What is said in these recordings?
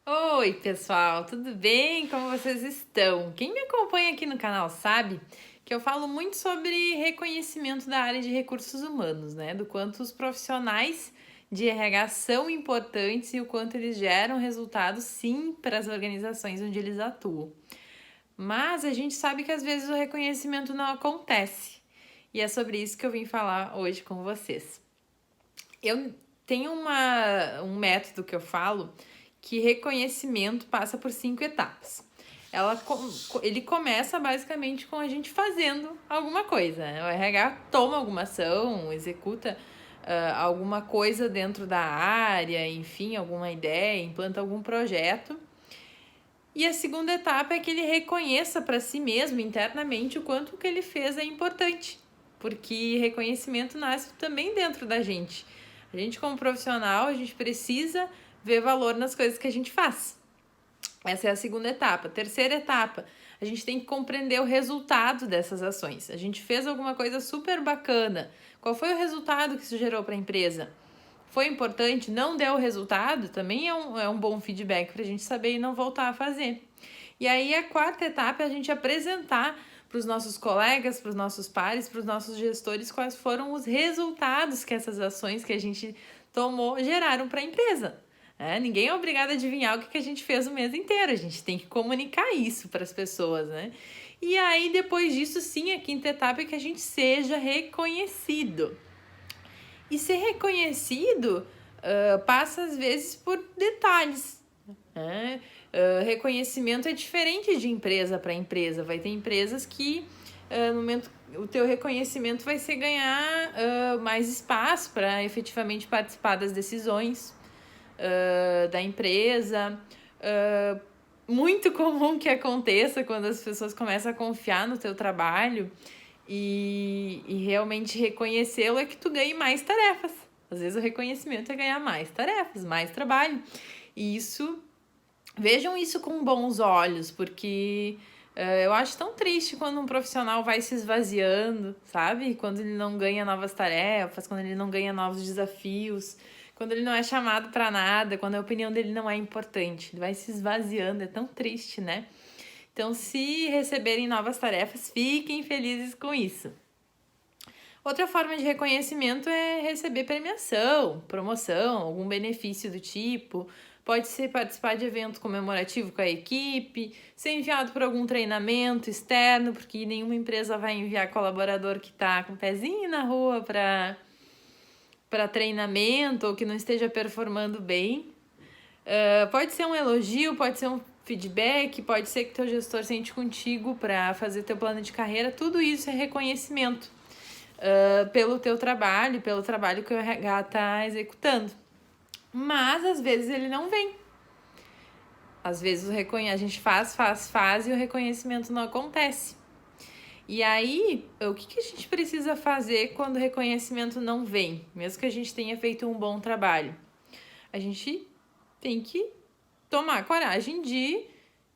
Oi, pessoal, tudo bem? Como vocês estão? Quem me acompanha aqui no canal sabe que eu falo muito sobre reconhecimento da área de recursos humanos, né? Do quanto os profissionais de RH são importantes e o quanto eles geram resultados, sim, para as organizações onde eles atuam. Mas a gente sabe que às vezes o reconhecimento não acontece. E é sobre isso que eu vim falar hoje com vocês. Eu tenho um método que eu falo que reconhecimento passa por 5 etapas. Ele começa basicamente com a gente fazendo alguma coisa. Né? O RH toma alguma ação, executa alguma coisa dentro da área, enfim, alguma ideia, implanta algum projeto. E a segunda etapa é que ele reconheça para si mesmo internamente o quanto o que ele fez é importante, porque reconhecimento nasce também dentro da gente. A gente, como profissional, a gente precisa ver valor nas coisas que a gente faz. Essa é a segunda etapa. Terceira etapa, a gente tem que compreender o resultado dessas ações. A gente fez alguma coisa super bacana. Qual foi o resultado que isso gerou para a empresa? Foi importante, não deu resultado, também é um bom feedback para a gente saber e não voltar a fazer. E aí a quarta etapa é a gente apresentar para os nossos colegas, para os nossos pares, para os nossos gestores quais foram os resultados que essas ações que a gente tomou geraram para a empresa. Ninguém é obrigado a adivinhar o que a gente fez o mês inteiro, a gente tem que comunicar isso para as pessoas, né? E aí depois disso, sim, a quinta etapa é que a gente seja reconhecido. E ser reconhecido passa às vezes por detalhes. Né? Reconhecimento é diferente de empresa para empresa. Vai ter empresas que no momento o teu reconhecimento vai ser ganhar mais espaço para efetivamente participar das decisões da empresa. Muito comum que aconteça quando as pessoas começam a confiar no teu trabalho e realmente reconhecê-lo é que tu ganhe mais tarefas. Às vezes o reconhecimento é ganhar mais tarefas, mais trabalho. E vejam isso com bons olhos, porque eu acho tão triste quando um profissional vai se esvaziando, sabe? Quando ele não ganha novas tarefas, quando ele não ganha novos desafios, quando ele não é chamado para nada, quando a opinião dele não é importante. Ele vai se esvaziando, é tão triste, né? Então, se receberem novas tarefas, fiquem felizes com isso. Outra forma de reconhecimento é receber premiação, promoção, algum benefício do tipo. Pode ser participar de evento comemorativo com a equipe, ser enviado por algum treinamento externo, porque nenhuma empresa vai enviar colaborador que está com o pezinho na rua para treinamento ou que não esteja performando bem. Pode ser um elogio, pode ser um feedback, pode ser que teu gestor sente contigo para fazer teu plano de carreira. Tudo isso é reconhecimento pelo teu trabalho, pelo trabalho que o RH está executando. Mas às vezes ele não vem. Às vezes a gente faz e o reconhecimento não acontece. E aí, o que a gente precisa fazer quando o reconhecimento não vem? Mesmo que a gente tenha feito um bom trabalho. A gente tem que tomar coragem de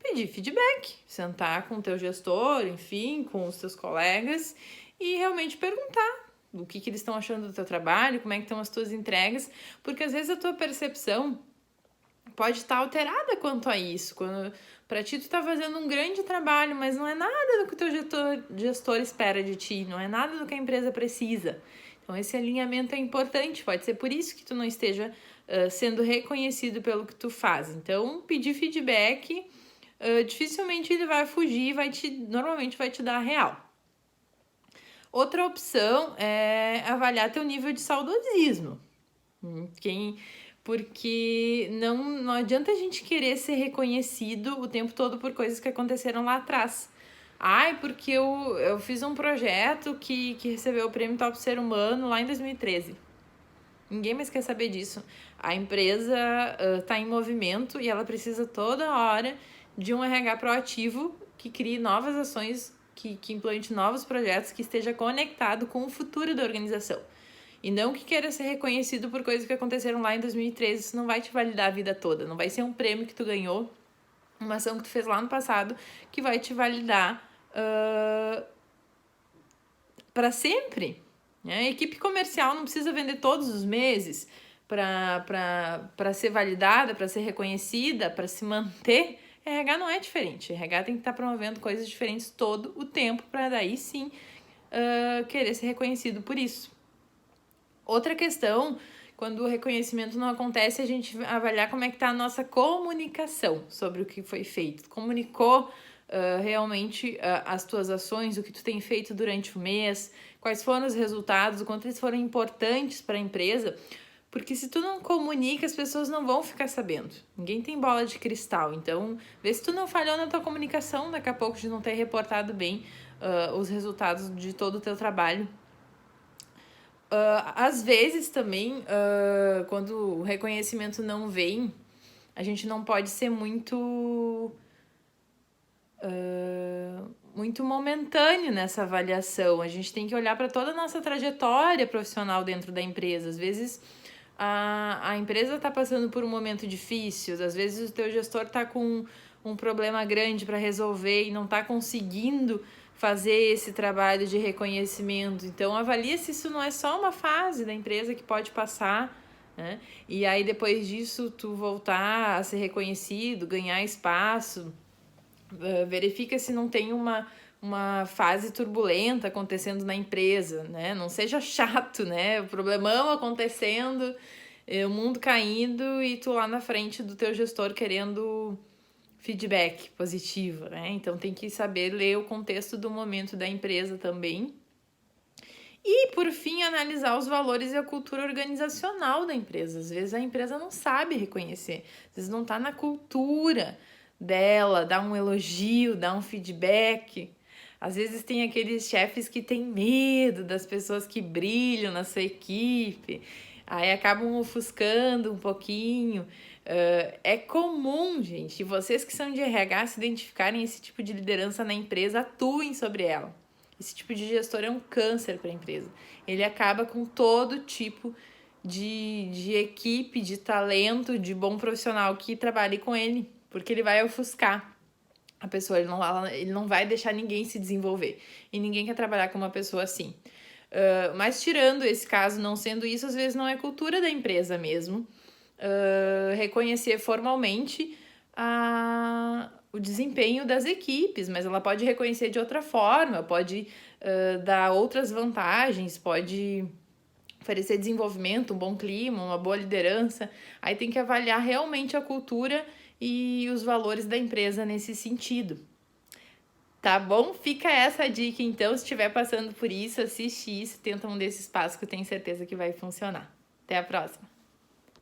pedir feedback, sentar com o teu gestor, enfim, com os teus colegas e realmente perguntar o que eles estão achando do teu trabalho, como é que estão as tuas entregas, porque às vezes a tua percepção pode estar alterada quanto a isso. Quando para ti tu tá fazendo um grande trabalho, mas não é nada do que o teu gestor espera de ti, não é nada do que a empresa precisa. Então esse alinhamento é importante, pode ser por isso que tu não esteja sendo reconhecido pelo que tu faz. Então pedir feedback, dificilmente ele vai fugir, normalmente vai te dar a real. Outra opção é avaliar teu nível de saudosismo. Porque não adianta a gente querer ser reconhecido o tempo todo por coisas que aconteceram lá atrás. Ai, porque eu fiz um projeto que recebeu o prêmio Top Ser Humano lá em 2013. Ninguém mais quer saber disso. A empresa está em movimento e ela precisa toda hora de um RH proativo que crie novas ações, que implante novos projetos, que esteja conectado com o futuro da organização. E não que queira ser reconhecido por coisas que aconteceram lá em 2013. Isso não vai te validar a vida toda. Não vai ser um prêmio que tu ganhou, uma ação que tu fez lá no passado, que vai te validar para sempre. A equipe comercial não precisa vender todos os meses. para ser validada, para ser reconhecida, para se manter, RH não é diferente. RH tem que estar promovendo coisas diferentes todo o tempo para daí sim querer ser reconhecido por isso. Outra questão, quando o reconhecimento não acontece, a gente avaliar como é que está a nossa comunicação sobre o que foi feito. Comunicou realmente as tuas ações, o que tu tem feito durante o mês, quais foram os resultados, o quanto eles foram importantes para a empresa. Porque se tu não comunica, as pessoas não vão ficar sabendo. Ninguém tem bola de cristal. Então, vê se tu não falhou na tua comunicação daqui a pouco de não ter reportado bem os resultados de todo o teu trabalho. Às vezes também, quando o reconhecimento não vem, a gente não pode ser muito momentâneo nessa avaliação. A gente tem que olhar para toda a nossa trajetória profissional dentro da empresa. Às vezes a empresa está passando por um momento difícil, às vezes o teu gestor está com um problema grande para resolver e não está conseguindo fazer esse trabalho de reconhecimento. Então avalia se isso não é só uma fase da empresa que pode passar, né? E aí depois disso tu voltar a ser reconhecido, ganhar espaço. Verifica se não tem uma fase turbulenta acontecendo na empresa, né? Não seja chato, né? O problemão acontecendo, o mundo caindo e tu lá na frente do teu gestor querendo feedback positivo, né? Então tem que saber ler o contexto do momento da empresa também. E, por fim, analisar os valores e a cultura organizacional da empresa. Às vezes a empresa não sabe reconhecer, às vezes não está na cultura dela, dar um elogio, dar um feedback. Às vezes tem aqueles chefes que têm medo das pessoas que brilham na sua equipe, aí acabam ofuscando um pouquinho. É comum, gente, vocês que são de RH se identificarem esse tipo de liderança na empresa, atuem sobre ela. Esse tipo de gestor é um câncer para a empresa. Ele acaba com todo tipo de equipe, de talento, de bom profissional que trabalhe com ele, porque ele vai ofuscar a pessoa, ele não vai deixar ninguém se desenvolver. E ninguém quer trabalhar com uma pessoa assim. Mas tirando esse caso, não sendo isso, às vezes não é cultura da empresa mesmo. Reconhecer formalmente o desempenho das equipes, mas ela pode reconhecer de outra forma, pode dar outras vantagens, pode oferecer desenvolvimento, um bom clima, uma boa liderança. Aí tem que avaliar realmente a cultura e os valores da empresa nesse sentido. Tá bom? Fica essa dica, então, se estiver passando por isso, assiste isso, tenta um desses passos que eu tenho certeza que vai funcionar. Até a próxima!